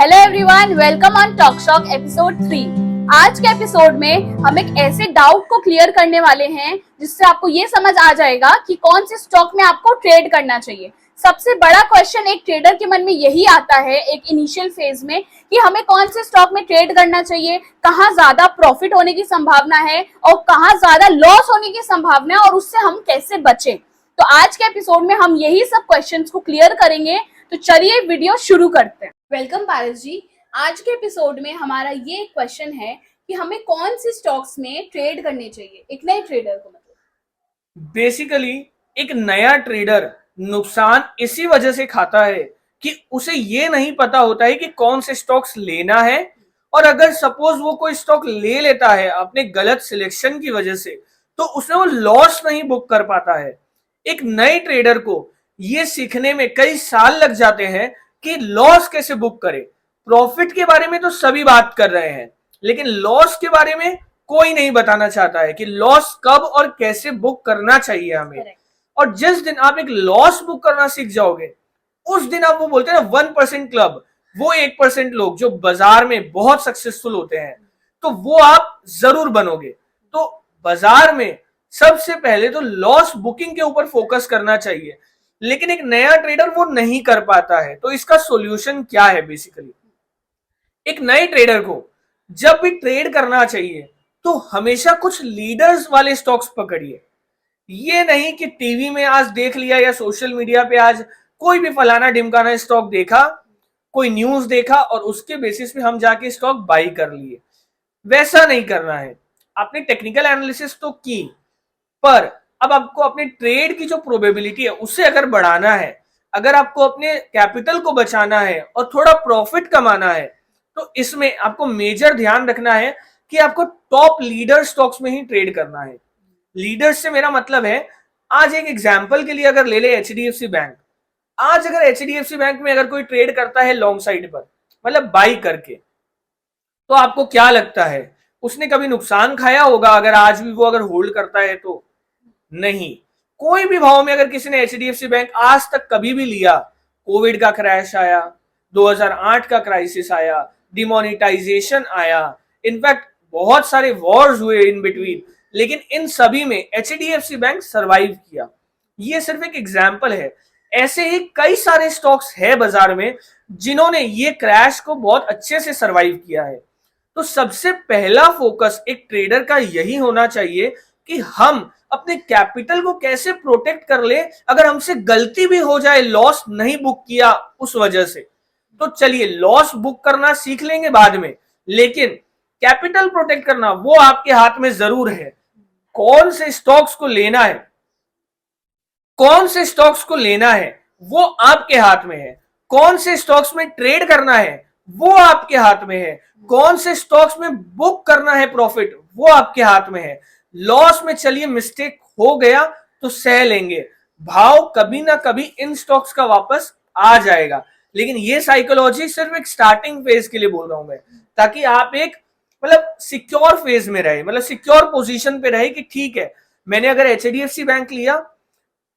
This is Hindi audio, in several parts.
Hello everyone, welcome on talk shock episode 3। आज के एपिसोड में हम एक ऐसे डाउट को क्लियर करने वाले हैं जिससे आपको ये समझ आ जाएगा कि कौन से स्टॉक में आपको ट्रेड करना चाहिए। सबसे बड़ा क्वेश्चन एक ट्रेडर के मन में यही आता है एक इनिशियल फेज में कि हमें कौन से स्टॉक में ट्रेड करना चाहिए, कहाँ ज्यादा प्रॉफिट होने की संभावना है और कहाँ ज्यादा लॉस होने की संभावना है और उससे हम कैसे बचें। तो आज के एपिसोड में हम यही सब क्वेश्चंस को क्लियर करेंगे। तो चलिए वीडियो शुरू करते हैं। वेलकम पारस जी। आज के एपिसोड में हमारा ये क्वेश्चन है कि हमें कौन से स्टॉक्स में ट्रेड करने चाहिए एक नए ट्रेडर को। मतलब बेसिकली एक नया ट्रेडर नुकसान इसी वजह से खाता है कि उसे ये नहीं पता होता है कि कौन से स्टॉक्स लेना है, और अगर सपोज वो कोई स्टॉक ले लेता है अपने गलत सिलेक्शन की वजह से तो उसमें वो लॉस नहीं बुक कर पाता है। एक नए ट्रेडर को ये सीखने में कई साल लग जाते हैं कि लॉस कैसे बुक करे। प्रॉफिट के बारे में तो सभी बात कर रहे हैं, लेकिन लॉस के बारे में कोई नहीं बताना चाहता है कि लॉस कब और कैसे बुक करना चाहिए हमें। Correct. और जिस दिन आप एक लॉस बुक करना सीख जाओगे उस दिन आप वो बोलते हैं ना 1% क्लब, वो 1% लोग जो बाजार में बहुत सक्सेसफुल होते हैं, तो वो आप जरूर बनोगे। तो बाजार में सबसे पहले तो लॉस बुकिंग के ऊपर फोकस करना चाहिए, लेकिन एक नया ट्रेडर वो नहीं कर पाता है। तो इसका सॉल्यूशन क्या है? बेसिकली एक नए ट्रेडर को जब भी ट्रेड करना चाहिए तो हमेशा कुछ लीडर्स वाले स्टॉक्स पकड़िए। ये नहीं कि टीवी में आज देख लिया या सोशल मीडिया पे आज कोई भी फलाना ढिमकाना स्टॉक देखा, कोई न्यूज देखा और उसके बेसिस पे हम जाके स्टॉक बाई कर लिए। वैसा नहीं करना है। आपने टेक्निकल एनालिसिस तो की, पर अब आपको अपने ट्रेड की जो प्रोबेबिलिटी है उसे अगर बढ़ाना है, अगर आपको अपने कैपिटल को बचाना है और थोड़ा प्रॉफिट कमाना है, तो इसमें आपको मेजर ध्यान रखना है कि आपको टॉप लीडर स्टॉक्स में ही ट्रेड करना है। लीडर्स से मेरा मतलब है, आज एक एग्जांपल के लिए अगर ले ले एचडीएफसी बैंक। आज अगर एचडीएफसी बैंक में अगर कोई ट्रेड करता है लॉन्ग साइड पर, मतलब बाई करके, तो आपको क्या लगता है उसने कभी नुकसान खाया होगा अगर आज भी वो अगर होल्ड करता है? तो नहीं। कोई भी भाव में अगर किसी ने एचडीएफसी बैंक आज तक कभी भी लिया, कोविड का क्रैश आया, 2008 का क्राइसिस आया, डिमोनेटाइजेशन आया, इनफैक्ट बहुत सारे वॉर्स हुए इन बिटवीन, लेकिन इन सभी में एचडीएफसी बैंक सरवाइव किया। ये सिर्फ एक एग्जाम्पल है। ऐसे ही कई सारे स्टॉक्स है बाजार में जिन्होंने ये क्रैश को बहुत अच्छे से सरवाइव किया है। तो सबसे पहला फोकस एक ट्रेडर का यही होना चाहिए कि हम अपने कैपिटल को कैसे प्रोटेक्ट कर ले। अगर हमसे गलती भी हो जाए, लॉस नहीं बुक किया उस वजह से, तो चलिए लॉस बुक करना सीख लेंगे बाद में, लेकिन कैपिटल प्रोटेक्ट करना वो आपके हाथ में जरूर है। कौन से स्टॉक्स को लेना है, कौन से स्टॉक्स को लेना है वो आपके हाथ में है। कौन से स्टॉक्स में ट्रेड करना है वो आपके हाथ में है। कौन से स्टॉक्स में बुक करना है प्रॉफिट वो आपके हाथ में है। लॉस में चलिए मिस्टेक हो गया तो सह लेंगे, भाव कभी ना कभी इन स्टॉक्स का वापस आ जाएगा। लेकिन ये साइकोलॉजी सिर्फ एक स्टार्टिंग फेज के लिए बोल रहा हूं मैं, ताकि आप एक मतलब सिक्योर फेज में रहे, मतलब सिक्योर पोजीशन पे रहे कि ठीक है, मैंने अगर एचडीएफसी बैंक लिया,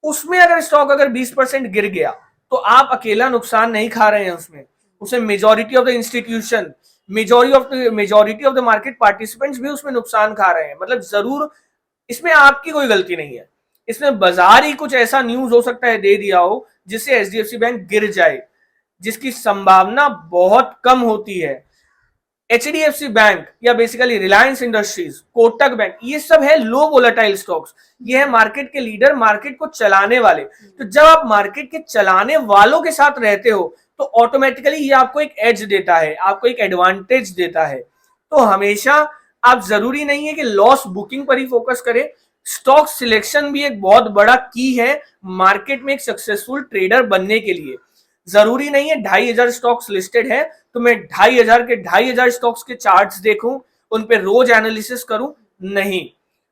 उसमें अगर स्टॉक अगर 20% गिर गया तो आप अकेला नुकसान नहीं खा रहे हैं उसमें majority of the institution, majority of the market participants भी उसमें नुकसान खा रहे हैं। मतलब जरूर इसमें आपकी कोई गलती नहीं है, इसमें बाजार ही कुछ ऐसा न्यूज हो सकता है दे दिया हो जिससे एचडीएफसी बैंक गिर जाए, जिसकी संभावना बहुत कम होती है। एचडीएफसी बैंक या basically Reliance industries, Kotak bank, ये सब है लो वोलेटाइल स्टॉक्स। ये है मार्केट के लीडर, मार्केट को चलाने वाले। तो जब आप मार्केट के चलाने वालों के साथ रहते हो तो ऑटोमेटिकली ये आपको एक एज देता है, आपको एक एडवांटेज देता है। तो हमेशा आप जरूरी नहीं है कि लॉस बुकिंग पर ही फोकस करें, स्टॉक सिलेक्शन भी एक बहुत बड़ा की है मार्केट में एक सक्सेसफुल ट्रेडर बनने के लिए। जरूरी नहीं है 2500 स्टॉक्स लिस्टेड है तो मैं 2500 स्टॉक्स के चार्ट्स देखूं, उन पे रोज एनालिसिस करूं। नहीं,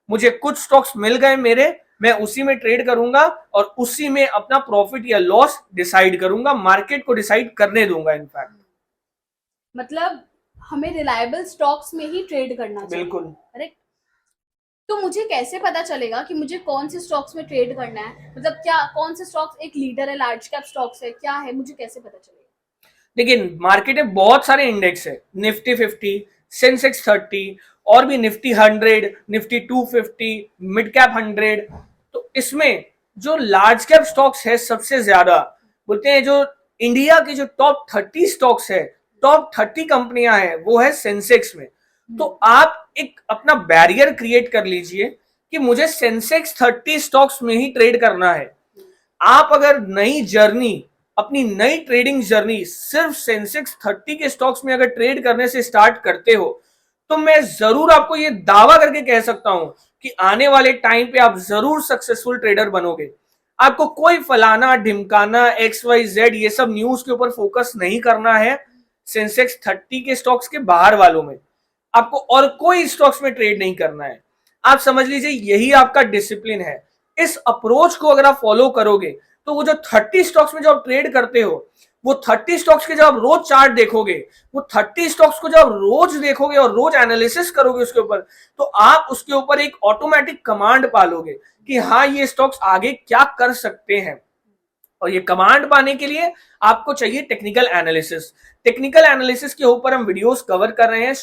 मुझे कुछ स्टॉक्स मिल गए मेरे, मैं उसी में ट्रेड करूंगा और उसी में अपना प्रॉफिट या लॉस डिसाइड करूंगा, मार्केट को डिसाइड करने दूंगा। इनफैक्ट मतलब हमें रिलायबल स्टॉक्स में ही ट्रेड करना चाहिए। बिल्कुल करेक्ट। तो मुझे कैसे पता चलेगा कि मुझे कौन से स्टॉक्स में ट्रेड करना है? मतलब क्या कौन से स्टॉक्स एक लीडर है, लार्ज कैप स्टॉक्स है, क्या है, मुझे कैसे पता चलेगा? देखिए मार्केट में बहुत सारे इंडेक्स है, निफ्टी 50, सेंसेक्स 30 और भी निफ्टी 100, निफ्टी 250, मिड कैप 100। तो इसमें जो लार्ज कैप स्टॉक्स है सबसे ज्यादा बोलते हैं, जो इंडिया के जो टॉप 30 स्टॉक्स है, टॉप 30 कंपनियां हैं, वो है सेंसेक्स में। तो आप एक अपना बैरियर क्रिएट कर लीजिए कि मुझे सेंसेक्स 30 स्टॉक्स में ही ट्रेड करना है। आप अगर नई जर्नी, अपनी नई ट्रेडिंग जर्नी सिर्फ सेंसेक्स 30 के स्टॉक्स में अगर ट्रेड करने से स्टार्ट करते हो, तो मैं जरूर आपको ये दावा करके कह सकता हूं कि आने वाले टाइम पे आप जरूर सक्सेसफुल ट्रेडर बनोगे। आपको कोई फलाना ढिमकाना XYZ ये सब न्यूज के ऊपर फोकस नहीं करना है। सेंसेक्स 30 के स्टॉक्स के बाहर वालों में आपको और कोई स्टॉक्स में ट्रेड नहीं करना है। आप समझ लीजिए यही आपका डिसिप्लिन है। इस अप्रोच को अगर आप फॉलो करोगे तो वो जो 30 स्टॉक्स में जो आप ट्रेड करते हो, वो 30 स्टॉक्स के जब आप रोज चार्ट देखोगे, वो 30 स्टॉक्स को जब आप रोज देखोगे और रोज एनालिसिस करोगे उसके ऊपर, तो आप उसके ऊपर एक ऑटोमेटिक कमांड पालोगे कि हाँ ये स्टॉक्स आगे क्या कर सकते हैं। और ये कमांड पाने के लिए आपको चाहिए टेक्निकल एनालिसिस। टेक्निकल एनालिसिस के ऊपर हम वीडियोस कवर कर रहे हैं।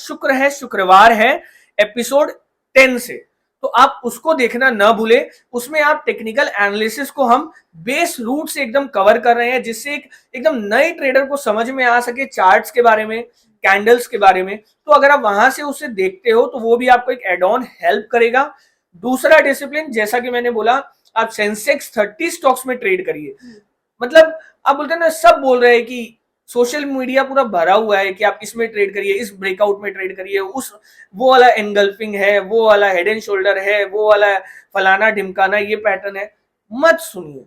शुक्रवार है एपिसोड 10 से, तो आप उसको देखना ना भूले। उसमें आप टेक्निकल एनालिसिस को हम बेस रूट से एकदम कवर कर रहे हैं, जिससे एकदम नए ट्रेडर को समझ में आ सके चार्ट्स के बारे में, कैंडल्स के बारे में। तो अगर आप वहां से उसे देखते हो तो वो भी आपको एक एड ऑन हेल्प करेगा। दूसरा डिसिप्लिन, जैसा कि मैंने बोला, आप सेंसेक्स 30 स्टॉक्स में ट्रेड करिए। मतलब आप बोलते हैं ना, सब बोल रहे हैं कि सोशल मीडिया पूरा भरा हुआ है कि आप इसमें ट्रेड करिए, इस ब्रेकआउट में ट्रेड करिए, उस वो वाला एनगल्फिंग है, वो वाला हेड एंड शोल्डर है, वो वाला फलाना ढिमकाना, ये पैटर्न है। मत सुनिए,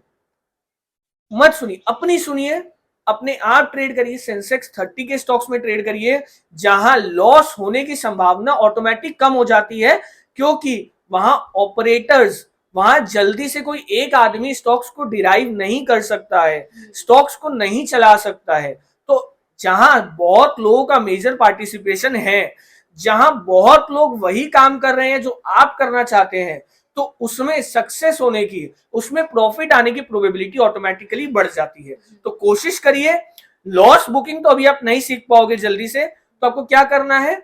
मत सुनिए, अपनी सुनिए, अपने आप ट्रेड करिए। सेंसेक्स 30 के स्टॉक्स में ट्रेड करिए जहां लॉस होने की संभावना ऑटोमेटिक कम हो जाती है, क्योंकि वहां ऑपरेटर्स, वहां जल्दी से कोई एक आदमी स्टॉक्स को डिराइव नहीं कर सकता है, स्टॉक्स को नहीं चला सकता है। तो जहां बहुत लोगों का मेजर पार्टिसिपेशन है, जहां बहुत लोग वही काम कर रहे हैं जो आप करना चाहते हैं, तो उसमें सक्सेस होने की, उसमें प्रॉफिट आने की प्रोबेबिलिटी ऑटोमेटिकली बढ़ जाती है। तो कोशिश करिए। लॉस बुकिंग तो अभी आप नहीं सीख पाओगे जल्दी से, तो आपको क्या करना है,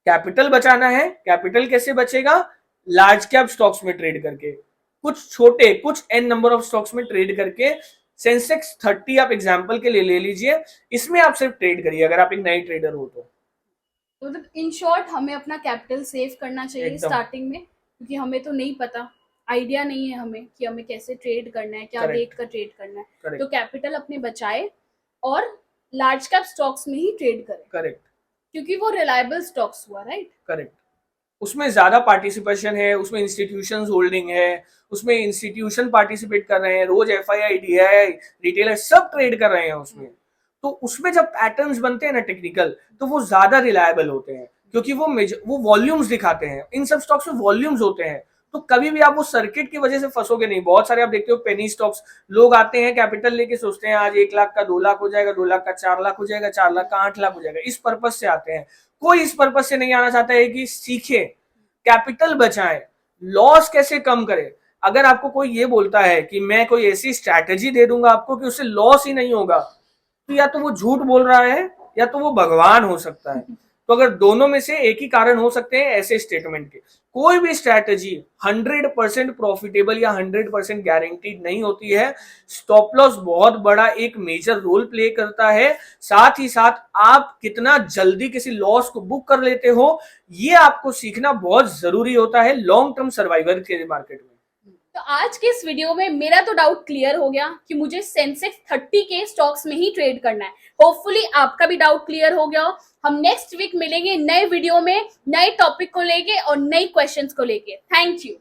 कैपिटल बचाना है। कैपिटल कैसे बचेगा? लार्ज कैप स्टॉक्स में ट्रेड करके, कुछ छोटे, कुछ एन नंबर ऑफ स्टॉक्स में ट्रेड करके। सेंसेक्स 30 आप एग्जांपल के लिए ले लीजिए, इसमें आप सिर्फ ट्रेड करिए अगर आप एक नई ट्रेडर हो तो। मतलब इन शॉर्ट हमें अपना कैपिटल सेव करना चाहिए एकदम। स्टार्टिंग में, क्योंकि हमें तो नहीं पता, आइडिया नहीं है हमें कि हमें कैसे ट्रेड करना है, क्या Correct. देख कर ट्रेड करना है। Correct. तो कैपिटल अपने बचाए और लार्ज कैप स्टॉक्स में ही ट्रेड करें, करेक्ट, क्योंकि वो रिलायबल स्टॉक्स हुआ, राइट? करेक्ट। उसमें ज्यादा पार्टिसिपेशन है, उसमें इंस्टीट्यूशन होल्डिंग है, उसमें इंस्टीट्यूशन पार्टिसिपेट कर रहे हैं, रोज FII, DII, रिटेलर सब ट्रेड कर रहे हैं उसमें। तो उसमें जब पैटर्न्स बनते हैं ना टेक्निकल, तो वो ज्यादा रिलायबल होते हैं, क्योंकि वो वॉल्यूम्स दिखाते हैं। इन सब स्टॉक्स में वॉल्यूम्स होते हैं, तो कभी भी आप वो सर्किट की वजह से फंसोगे नहीं। बहुत सारे आप देखते हो पेनी स्टॉक्स, लोग आते हैं कैपिटल लेके, सोचते हैं आज 1 लाख का 2 लाख हो जाएगा, 2 लाख का 4 लाख हो जाएगा, 4 लाख का 8 लाख हो जाएगा, इस पर्पज से आते हैं। कोई इस पर्पज से नहीं आना चाहता है कि सीखे, कैपिटल बचाएं, लॉस कैसे कम करें। अगर आपको कोई ये बोलता है कि मैं कोई ऐसी स्ट्रैटेजी दे दूंगा आपको कि उससे लॉस ही नहीं होगा, तो या तो वो झूठ बोल रहा है या तो वो भगवान हो सकता है। तो अगर दोनों में से एक ही कारण हो सकते हैं ऐसे स्टेटमेंट के। कोई भी स्ट्रैटेजी 100% प्रॉफिटेबल या 100% गारंटीड नहीं होती है। स्टॉप लॉस बहुत बड़ा एक मेजर रोल प्ले करता है। साथ ही साथ आप कितना जल्दी किसी लॉस को बुक कर लेते हो, ये आपको सीखना बहुत जरूरी होता है लॉन्ग टर्म सर्वाइवल के मार्केट में। तो आज के इस वीडियो में मेरा तो डाउट क्लियर हो गया कि मुझे सेंसेक्स 30 के स्टॉक्स में ही ट्रेड करना है। होपफुली आपका भी डाउट क्लियर हो गया हो। हम नेक्स्ट वीक मिलेंगे नए वीडियो में, नए टॉपिक को लेके और नए क्वेश्चंस को लेके। Thank you.